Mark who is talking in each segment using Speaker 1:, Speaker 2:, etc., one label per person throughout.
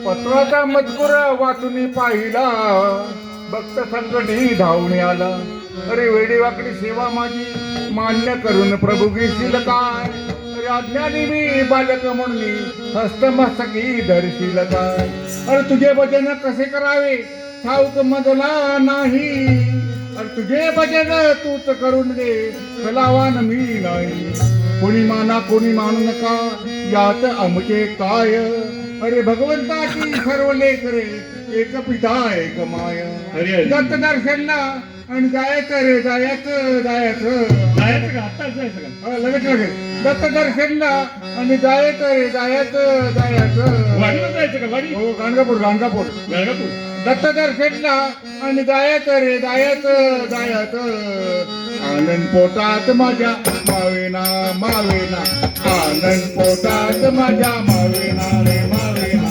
Speaker 1: पत्राचा मजकूर वाचून पाहिला, भक्त संकटी धावून आला. अरे वेडी वाकडी सेवा माझी मान्य करून प्रभू घेशील काय? अरे अज्ञानी मी बालक म्हणून हस्तमस्तकी धरशील काय? अरे तुझे भजन कसे करावे ठाऊक मजला नाही. अरे तुझे भजन तूच करून दे, कलावान मी नाही. कोणी माना कोणी मानू नका, यात आमचे काय? अरे भगवंताची सर्व लेकरे, एक पिता एक माय. दत्त दर्शनला आणि जायचं रे जायचं जायचं
Speaker 2: जायचं का आत्ताच जायचं का?
Speaker 1: लगेच लगेच दत्त दर्शनला आणि जायचं रे जायचं जायचं.
Speaker 2: वाडीला जायचं का? वाडी
Speaker 1: हो गाणगापूर गाणगापूर
Speaker 2: गाणगापूर.
Speaker 1: दत्त दर्शनला आणि जायचं रे जायचं जायचं. आनंद पोटात माझ्या मावेना मावेना, आनंद पोटात माझ्या मावेना रे मावेना.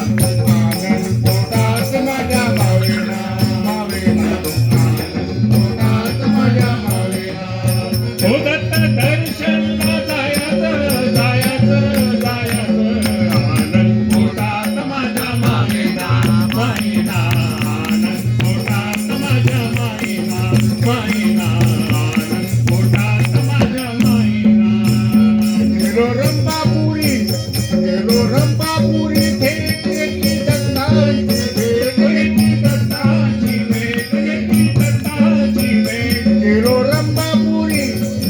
Speaker 1: आनंद पोटात माझ्या मावेना मावेना, आनंद पोटात माझ्या मावेना.
Speaker 2: हो दत्त दर्शनला जायचं जायचं जायचं. आनंद पोटात माझ्या मायेना मायेना, आनंद पोटात माझ्या मायेना मायेना, आनंद पोटात माझ्या मायेना.
Speaker 1: गेलो रंबापुरी गेलो रंबापुरी, थेट येती दत्ताची भेट,
Speaker 2: येती दत्ताची भेट, येती दत्ताची भेट.
Speaker 1: गेलो रंबापुरी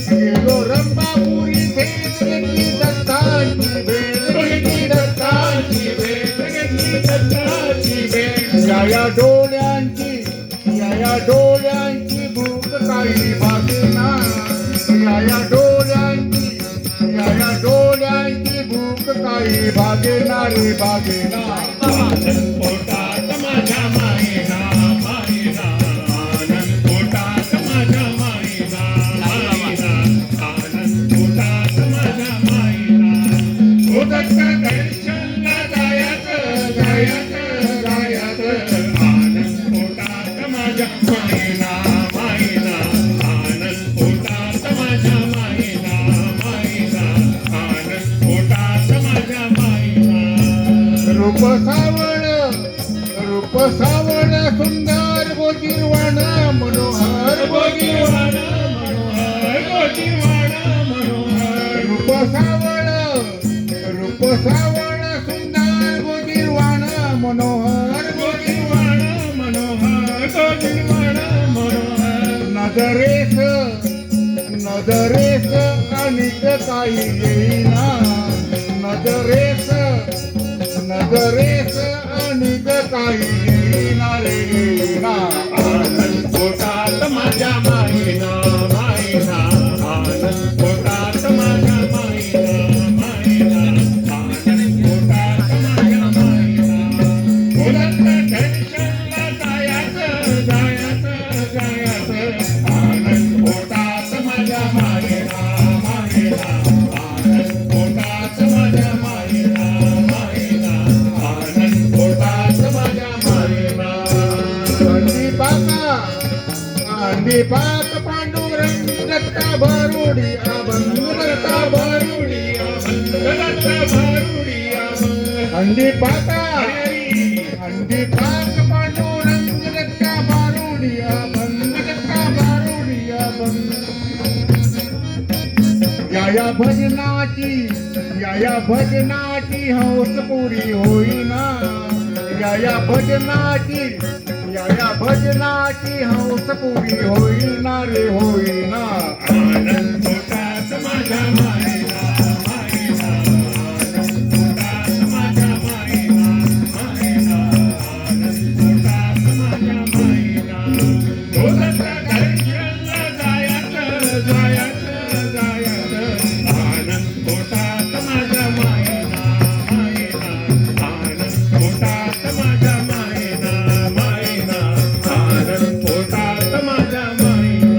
Speaker 1: गेलो रंबापुरी, थेट येती दत्ताची भेट, येती दत्ताची भेट.
Speaker 2: येती दत्ताची भेट.
Speaker 1: या डोळ्यांची या डोळ्यांची भूक काही भागेना. या डोळ्यांची या डोळ्यांची भूक काही भागेना रे भागेना.
Speaker 2: आनंद पोटात माझ्या मायेना मायेना, आनंद पोटात माझ्या मायेना मायेना, आनंद पोटात माझ्या मायेना. हो दत्त दर्शनला जायचं जायचं जायचं. आनंद पोटात माझ्या मायेना मायेना, आनंद पोटात माझ्या मायेना मायेना, आनंद पोटात माझ्या मायेना.
Speaker 1: रूप सावळ सुंदर गोजीरवाण मनोहर
Speaker 2: गोजीरवाणा मनोहर, गोजीरवाणा मनोहर.
Speaker 1: रूप सावळ सुंदर गोजीरवाण मनोहर.
Speaker 2: गोजीरवाणा मनोहर, गोजीरवाणा मनोहर.
Speaker 1: नजरेस अनिक काही येईना. नजरेस अनिक काही येईना रे येईना.
Speaker 2: आनंद पोटात माझ्या मायेना मायेना, आनंद पोटात माझ्या मायेना मायेना, आनंद पोटात माझ्या मायेना. हो दत्त दर्शनला जायचं जायचं जायचं. आनंद पोटात माझ्या मायेना मायेना, आनंद पोटात माझ्या मायेना मायेना, आनंद पोटात माझ्या मायेना.
Speaker 1: अंडी पाक पांडुरंग दत्ता भरुडी अभंग दत्ता भरुडी
Speaker 2: दत्त भारुडी अभंग.
Speaker 1: अंडी पाक पांडुरंग दत्ता भरुडी अभंग दत्ता भरुडी अभंग. या भजनाची हौस पुरी होईना. या भजनाची हौस पुरी होईना रे होईना.
Speaker 2: आनंद पोटात माझ्या मायेना मायेना, आनंद पोटात माझ्या मायेना मायेना, आनंद पोटात माझ्या मायेना. हो दत्त दर्शनला जायचं जायचं जायचं. आनंद पोटात माझ्या मायेना मायेना, आनंद पोटात माझ्या मायेना मायेना, आनंद पोटात माझ्या मायेना.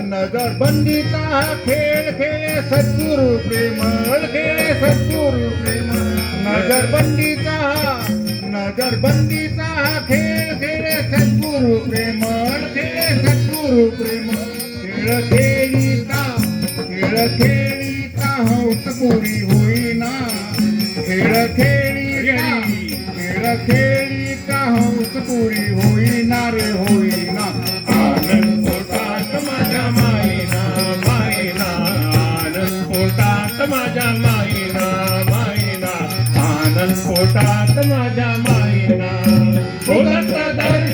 Speaker 1: नजरबंदीचा हा खेळ खेळे सद्गुरु प्रेमळ खेळे सद्गुरु प्रेमळ. नजरबंदीचा हा खेळ खेळे सद्गुरु प्रेमळ खेळे सद्गुरु प्रेमळ. खेळ खेळीता हौस पुरी होईना. खेळ खेळी खेळ खेळी का हौस पुरी होईना रे होईना
Speaker 2: आनंद पोटात माझ्या माईना माईना आनंद पोटात माझ्या माईना माईना आनंद पोटात माझ्या माईना बोलत दर